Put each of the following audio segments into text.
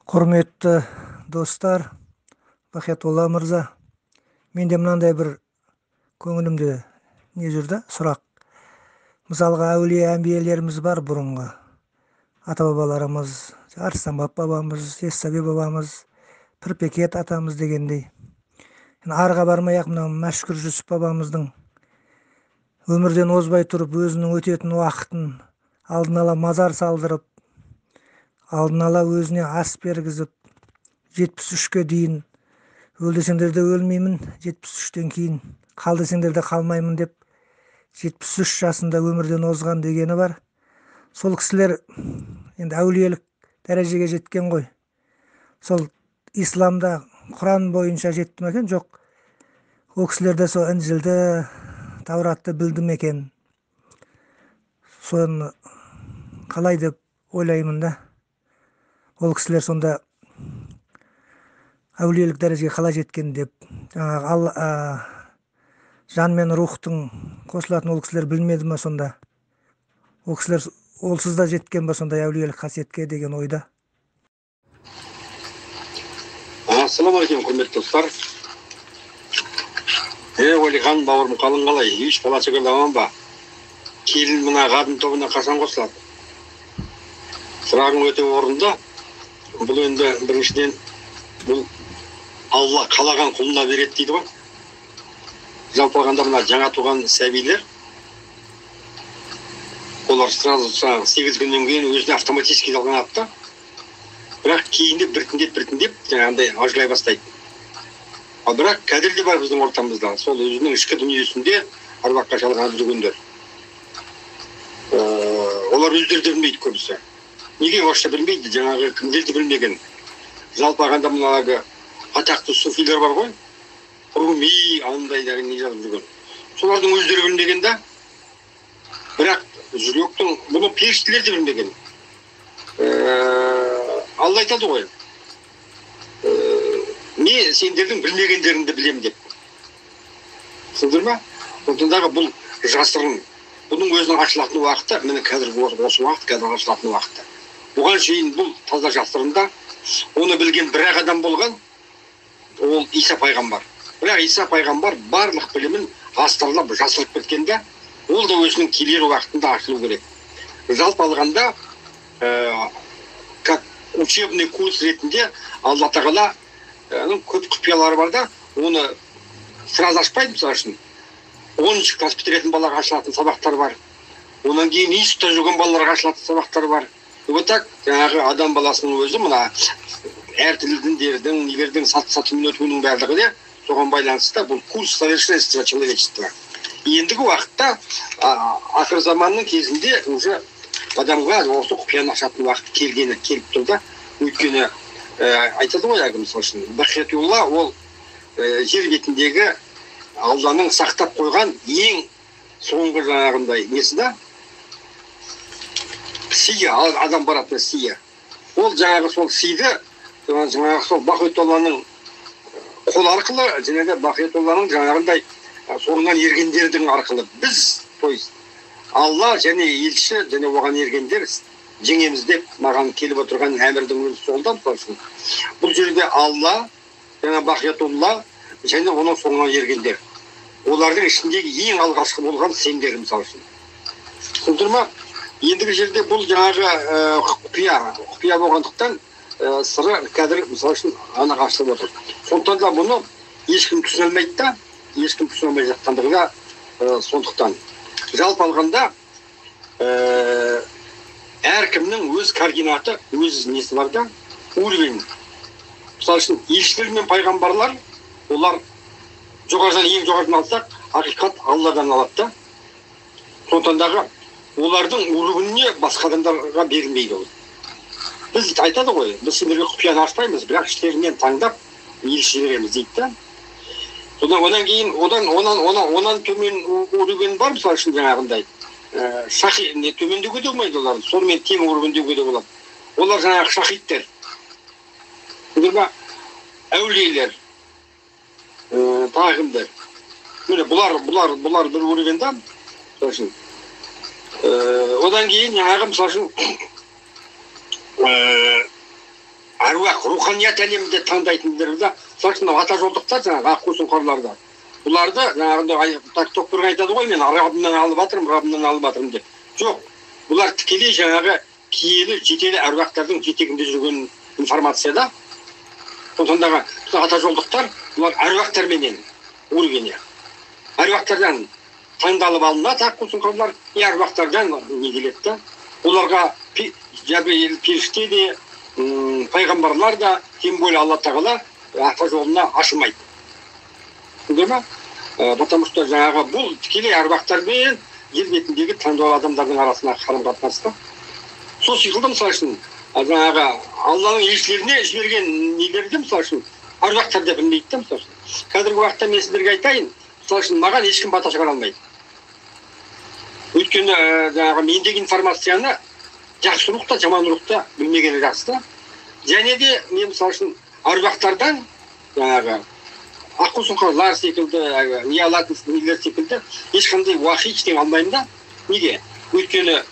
Құрметті достар, Бахетолла мырза, менде мынандай бір көңілімде не жүрді, сұрақ. Мысалға әулие әмбиелеріміз бар бұрынғы. Ата-бабаларымыз, Арыстанбап бабамыз, Ессаби бабамыз, Пірпекет атамыз дегендей. Арға бармай-ақ мына Мәшкүр Жүсіп бабамыздың өмірден озбай тұрып, өзінің өтетін уақытын алдын ала мазар салдырып, алдын ала өзіне ас бергізіп, 73-ке дейін өл десеңдер де өлмеймін, 73-тен кейін қал десеңдер де қалмаймын деп 73 жасында өмірден озған дегені бар. Сол кісілер енді әулиелік дәрежеге жеткен ғой. Сол исламда Құран бойынша жетті ме екен? Жоқ. Ол кісілер де сол Інжілді, Тауратты білді ме екен? Соны қалай деп ойлаймын да. Ол кісілер сонда әулиелік дәрежеге қалай жеткен деп, жан мен рухтың қосылатын ол кісілер білмеді ме сонда? Ол кісілер олсыз да жеткен ба сондай әулиелік қасиетке деген ойда? Ассалаумағалейкум, құрметті достар. Уәлихан бауырым, қалың қалай? Еш бала шағалы аман ба? Келін мына қадын тобына қашан қосылады? Сұрағың өте орынды. Бұл енді біріншіден бұл Алла қалаған құлына береді дейді ғой. Жалпы алғанда мына жаңа туған сәбилер, олар сразу 8 күннен кейін өзіне автоматически алған атты. Бірақ кейінде біртіндеп жаңағындай ажылай бастайды. Ал бірақ кәдір де бар біздің ортамызда. Сол өзінің ішкі дүниесінде аруаққа шалған жүргендер. Олар өздері де білмейді көбісі. Неге орысша білмейді, жаңағы кімдерді білмеген. Жалпы алғанда мыналағы атақты суфилер бар ғой. Руми, андайдағы не жазып жүрген. Солардың өздері білмеген да. Бірақ жүректің бұны періштелер де білмеген. Алла айтады ғой. Не сендердің білмегендеріңді білем деп. Сіңдір ма? Сондағы бұл жасырын. Бұның өзінің ашылатын уақыты, мені қазір осы уақыт, қазір ашылатын уақыты. Бұған шейін бұл таза жасырында, оны білген бір-ақ адам болған, ол Иса пайғамбар. Бірақ Иса пайғамбар барлық білімін астарлап, жасырып кеткенде, ол да өзінің келер уақытында ашылу керек. Жалпы алғанда, как учебный курс ретінде Алла тағала көп құпиялары бар да, оны сразу ашпайды, мысалы үшін. 10-ші класс бітіретін балаға ашылатын сабақтар бар. Онан кейін институтта жүрген балаларға ашылатын сабақтар бар. Вот так, жаңағы адам баласының өзі мына әртүрлі діндердің, нелердің саты-сатымен өтуінің барлығы де соған байланысты бұл курс совершенства человечества. Ендігі уақытта ақыр заманның кезінде уже адамға осы құпияны ашатын уақыт келіп тұрды. Өйткені айтады ғой, мысалы үшін, Бахетулла ол жер бетіндегі Алланың сақтап қойған ең соңғы жаңағындай несі да? Сия, адам баратын сия. Ол жаңағы сол сиді, жаңағы сол Бахетулланың қол арқылы, жаңағы Бахетулланың жаңағындай соңынан ергендердің арқылы. Біз, то есть, Алла және елші, және оған ергендер жеңеміз деп маған келіп отырған әмірдің өзі солдан тұрсын. Бұл жерде Алла, және Бахетулла, және оның соңынан ергендер. Олардың ішіндегі ең алғашқы болған сендер, мысалы үшін. Түсіндір ма? Ендігі жерде бұл жаңағы құпия болғандықтан сыры кәдір, мысалы үшін, анық ашылып отыр. Сондықтан да бұны ешкім түсіне алмайды да, ешкім түсіне алмай жатқандығына сондықтан. Жалпы алғанда әркімнің өз координаты, өз несі бар да, уровень. Мысалы үшін, елшілер мен пайғамбарлар, олар жоғарыдан ең жоғарыдан алсақ, ақиқат Алладан алады да. Сондықтандағы олардың уровеніне басқа адамдарға берілмейді ол. Біз айтады ғой, біз сендерге құпияны ашпаймыз, бірақ іштерінен таңдап елші береміз дейді да. Одан кейін, онан төмен уровень бар, мысалы үшін жаңағындай. Шахи, төмендеуге де болмайды олар, сонымен тең уровендеуге де болады. Олар жаңағы шахидтер. Әулиелер, тағымдар. Бұлар бір уровеньда. Одан кейін жаңағы мысалы үшін әруақ руханият әлемінде таңдайтындар сол үшін ата жолдықтар жаңағы аққу сұңқарларда бұларды жаңағындай докторға айтады ғой, мен Раббымнан алып жатырмын деп. Жоқ, бұлар тікелей жаңағы киелі жетелі әруақтардың жетегінде жүрген информацияда. Сондағы ата жолдықтар бұлар әруақтарменен өргене. Әруақтардан таңдалып алынады аққу сұңқарлар, әруақтардан не келеді. Оларға періште де, пайғамбарлар да, тем более Алла Тағала ата жолына ашылмайды. Değil Потому что жаңағы бұл тікелей әруақтармен жер бетіндегі таңдау адамдардың арасына қарым-қатынаста. Сол секілді мысалы үшін жаңағы Алланың елшілеріне жіберген нелерді мысалы үшін әруақтар да білмейді да мысалы үшін. Қазіргі уақытта мен сіздерге айтайын, мысалы үшін маған ешкім бата шығара алмайды. Өйткені жаңағы мендегі информацияны жақсы рух та жаман рух та білмегені жақсы да. Және де мен мысалы үшін әруақтардан жаңағы аққу сұңқарлар секілді, не алатын нелер секілді ешқандай уақи ештеңе алмаймын да. Неге? Өйткені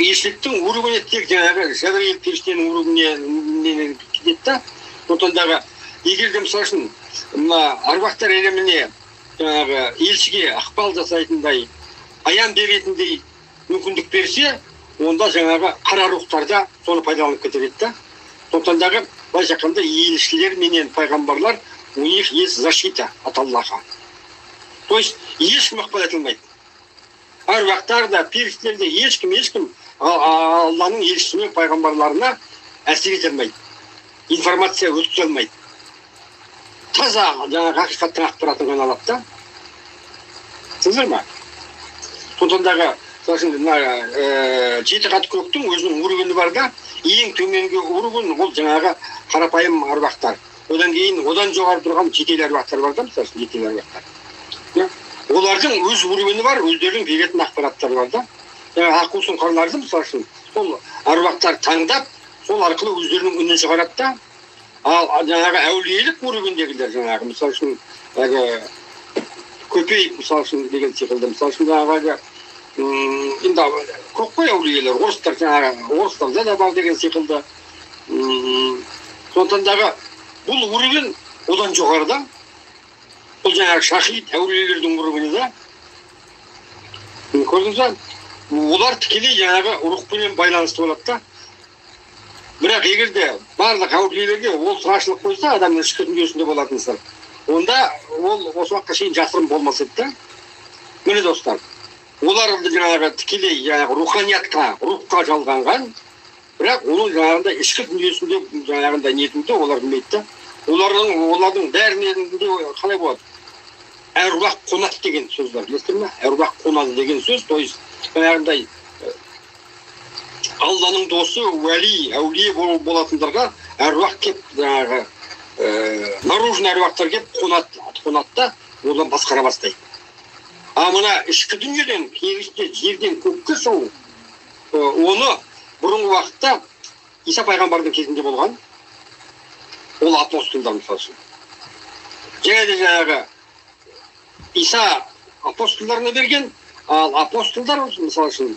елшіліктің өрігіне тек жаңағы Жәбірейіл періштенің өрігіне кетеді да. Сондықтан егер де мысалы үшін мына әруақтар әлеміне жаңағы елшіге ықпал жасайтындай, аян беретіндей мүмкіндік берсе, онда жаңағы қара рухтар да соны пайдаланып кетеді да. Сондықтан былайша айтқанда елшілер менен пайғамбарлар у них есть защита от Аллаха. То есть ешкім ықпал ете алмайды. Әруақтар да, періштелер де ешкім Алланың елшісіне, пайғамбарларына әсер ете алмайды. Информация өткізе алмайды. Таза жаңағы ақиқаттың ақпаратын ғана алады да. Түсіндіңіздер ме? Сондықтан жеті қат көктің өзінің өрігені бар да, ең төменгі өрігін ол жаңағы қарапайым әруақтар. Одан кейін, одан жоғары тұрған жетелі әруақтар бар да, мысалы, жетелі әруақтар. Олардың өз өрігені бар, өздерінің беретін ақпараттары бар да. Аққу сұңқарларды, мысалы, сол әруақтар таңдап, сол арқылы өздерінің үнін шығарады да. Ал жаңағы әулиелік өрігіндегілер жаңағы, мысалы, көпей, мысалы, деген секілді, мысалы, жаңағы енді көп қой әулиелер, орыстар жаңағы, орыстарда да бар деген секілді. Сондықтан бұл өрігін одан жоғарыда, бұл жаңағы шахид әулиелердің өрігіне да. Көрдіңіз, олар тікелей жаңағы рухпенен байланысты болады да. Бірақ егерде барлық әулиелерге ол сұрашылық қойса, адамның ішкі дүниесінде болатын сыр, онда ол осы уақытқа шейін жасырын болмас еді да. Міне достар, олар жаңағы тікелей жаңағы руханиятқа, рухқа жалғанған, бірақ оның жаңағында ішкі дүниесінде жаңағында нетуді олар білмейді да. Олардың бәрінен де қалай болады? Әруақ қонады деген сөз бар, білесіздер ме? Әруақ қонады деген сөз, то есть жаңағындай Алланың досы, уәли, әулие болатындарға әруақ кеп жаңағы наружный әруақтар кеп қонады да, одан басқара бастайды. А мына ішкі дүниеден, періште жерден көкке шығу, оны бұрынғы уақытта Иса пайғамбардың кезінде болған, ол апостолдар мысалы үшін. Және де жаңағы Иса апостолдарына берген, ал апостолдар мысалы үшін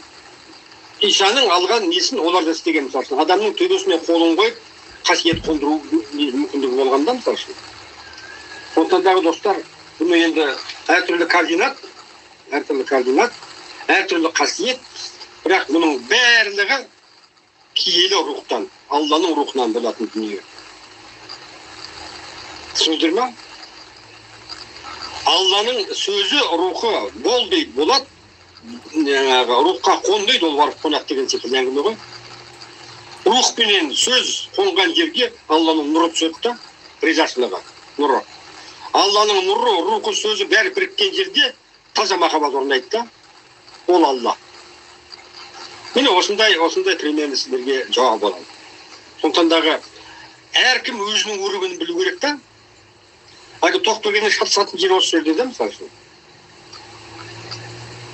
Исаның алған несін олар да істеген мысалы үшін. Адамның төбесіне қолын қойып, қасиет қондыру мүмкіндігі болғанда мысалы үшін. Сондықтан достар, бұны енді әртүрлі координат, әртүрлі қасиет, бірақ бұның барлығы киелі рухтан, Алланың рухынан болатын дүние. Түсіндіңіздер ме? Алланың сөзі рухы бол дейді, болады. Рухқа қон дейді, ол барып қонады деген секілді әңгіме ғой. Рухпенен сөз қонған жерге Алланың нұры түседі да, ризашылығы, нұры. Алланың нұры, рухы, сөзі бәрі біріккен жерде таза махаббат орнайды да, ол Алла. Міне осындай примерно сіздерге жауап болады. Сондықтан әркім өзінің өрігін білу керек та. Әлгі тоқпегеннен шатысатын жер осы жерде де, мысалы үшін.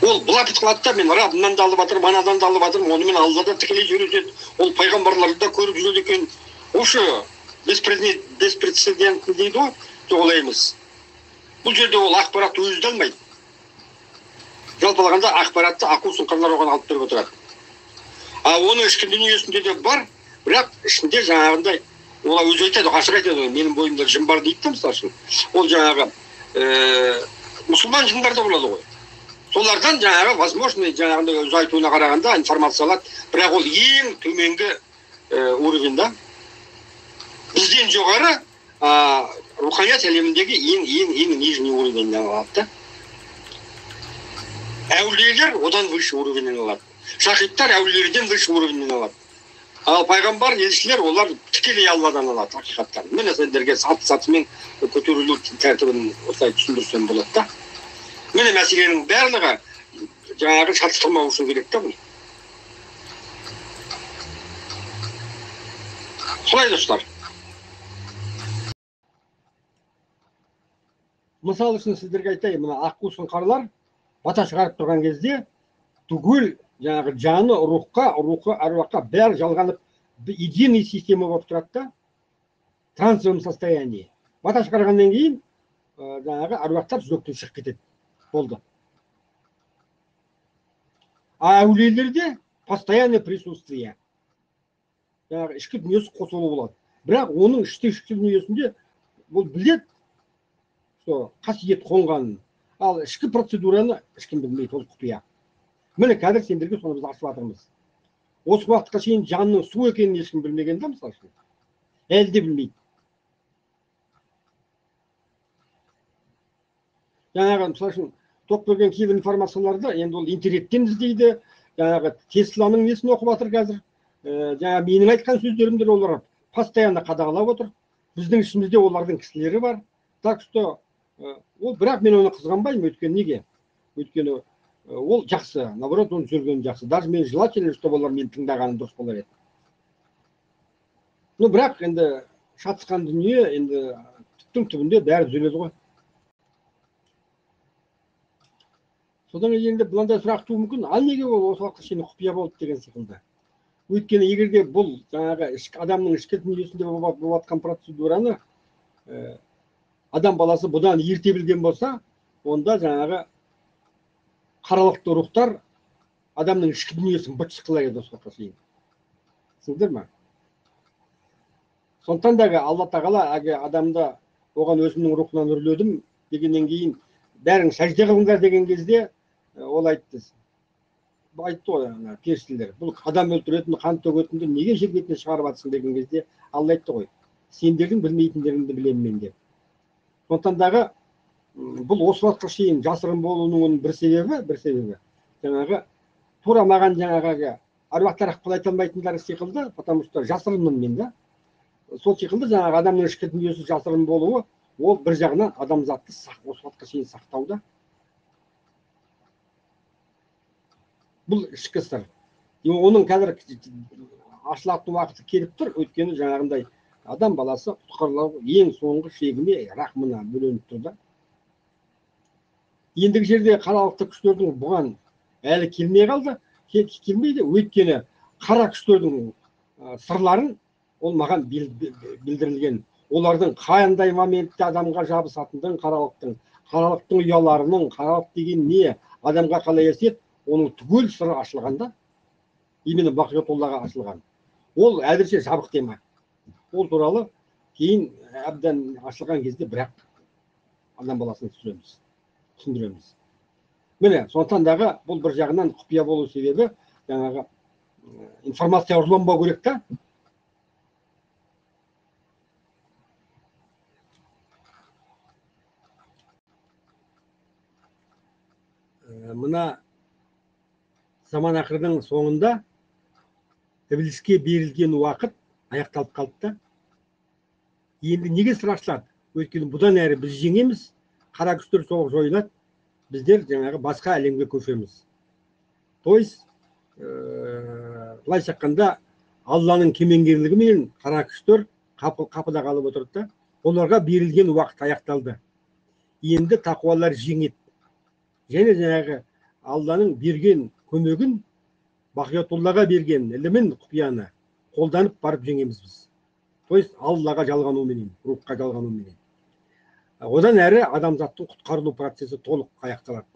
Ол бұлапыт қылады да, мен Раббымнан да алып жатырмын, анадан да алып жатырмын, онымен Алла да тікелей жүреді, ол пайғамбарларды да көріп жүреді екен. Осы беспрецедентный дейді ғой, олай емес. Бұл жерде ол ақпаратты өзі де алмайды. Жалпалағанда ақпаратты аққу сұңқарлар оған алып беріп отырады. А оның ішкі дүниесінде де бар, бірақ ішінде жаңағындай олар өзі айтады, ашық айтады, менің бойымда жын бар дейді да, мысалы үшін. Ол жаңағы мұсылман жындар да болады ғой. Солардан жаңағы возможно жаңағындай өзі айтуына қарағанда информация алады, бірақ ол ең төменгі уровень да. Бізден жоғары руханият әлеміндегі ең нижний уровеньнен алады да. Әулиелер одан выше уровеньнен алады. Шахидтар әулиелерден выше уровеньнен алады. Ал пайғамбар, елшілер олар тікелей Алладан алады ақиқаттан. Мен сендерге саты-сатымен көтерілу тәртібін осылай түсіндірсем болады да. Міне мәселенің барлығы жаңағы шатыстырмау үшін керек та бұл. Солай достар. Мысал үшін сіздерге айтайын, мына аққу сұңқарлар бата шығарып тұрған кезде түгел жаңағы жаны рухы әруаққа бәрі жалғанып единый система болып тұрады да, трансовом состоянии. Бата шығарғаннан кейін жаңағы әруақтар жүректен шығып кетеді. Болды. А әулиелерде постоянное присутствие. Жаңағы ішкі дүниесі қосылу болады. Бірақ оның ішкі дүниесінде бұл білет, қасиет қонғанын. Ал ішкі процедураны ешкім білмейді, ол құпия. Міне қазір сендерге соны біз ашып жатырмыз. Осы уақытқа шейін жанның су екенін ешкім білмеген да, мысалы үшін. Әлі де білмейді. Жаңағы мысалы үшін тоқ берген кейбір информацияларды енді ол интернеттен іздейді. Жаңағы Тесланың несін оқып жатыр қазір. Жаңағы менің айтқан сөздерімді олар постоянно қадағалап отыр. Біздің ішімізде олардың кісілері бар. Так что ол бірақ мен оны қызғанбаймын, өйткені неге? Өйткені ол жақсы, наоборот, оны жүргені жақсы. Даже мен желательно, чтобы олар мен тыңдағаны дұрыс болар еді. Ну, бірақ енді шатысқан дүние, енді түптің түбінде бәрі түзеледі ғой. Содан енді бұландай сұрақ туы мүмкін, ал неге ол осы уақытқа шейін құпия болды деген секілді. Өйткені егерде бұл жаңағы адамның ішкі дүниесінде болып жатқан процедураны адам баласы бұдан ерте білген болса, онда жаңағы қаралықты рухтар адамның ішкі дүниесін быт-шытқылар еді осы уақытқа шейін. Түсіндіңдер ме? Сондықтан да Алла тағала адамда оған өзімнің рухынан үрледім дегеннен кейін бәрің сәжде қылыңдар деген кезде ол айтты ғой, періштелер, бұл адам өлтіретін, қан төгетінді неге жер бетіне шығарып жатсың деген кезде Алла айтты ғой, сендердің білмейтіндеріңді білемін мен деп. Сондықтан дағы бұл осы уақытқа шейін жасырын болуының бір себебі жаңағы тура маған жаңағы аруақтар ақпыл айта алмайтындары секілді, потому что жасырынмын мен да. Сол секілді жаңағы адамның ішкі дүниесі жасырын болуы, ол бір жағынан адамзатты осы уақытқа шейін сақтауда. Бұл ішкі сыр. Оның қазір ашылатын уақыты келіп тұр, өйткені жаңағындай адам баласы құтқарылау ең соңғы шегіне рахмына бөленіп тұр да. Ендігі жерде қаралықты күштердің бұған әлі келмей қалды, келмейді, өйткені қара күштердің сырларын ол маған білдірілген. Олардың қандай моментте адамға жабысатындың, қаралықтың ұяларының, қаралық деген не, адамға қалай әсет, оның түгел сыры ашылғанда, именно Бақиятоллаға ашылған. Ол әзірше жабық тема. Ол туралы кейін әбден ашылған кезде бірақ адам баласын түсіндіреміз. Міне, сондықтан дағы бұл бір жағынан құпия болу себебі жаңағы информация ұрланбау керек та. Мына заман ақырдың соңында Іблиске берілген уақыт аяқталып қалды. Енді неге сыр ашылады? Өйткені бұдан әрі біз жеңеміз, қара күштер соғып жойылады, біздер жаңағы басқа әлемге көшеміз. То есть, былайша айтқанда Алланың кемеңгерлігімен қара күштер қапыда қалып отырды. Оларға берілген уақыт аяқталды. Енді тақуалар жеңеді. Және жаңағы Алланың берген көмегін, Бақиятоллаға берген ілімін, құпияны қолданып барып жеңеміз біз. То есть Аллаға жалғануменен, рухқа жалғануменен. Одан әрі адамзаттың құтқарылу процесі толық аяқталады.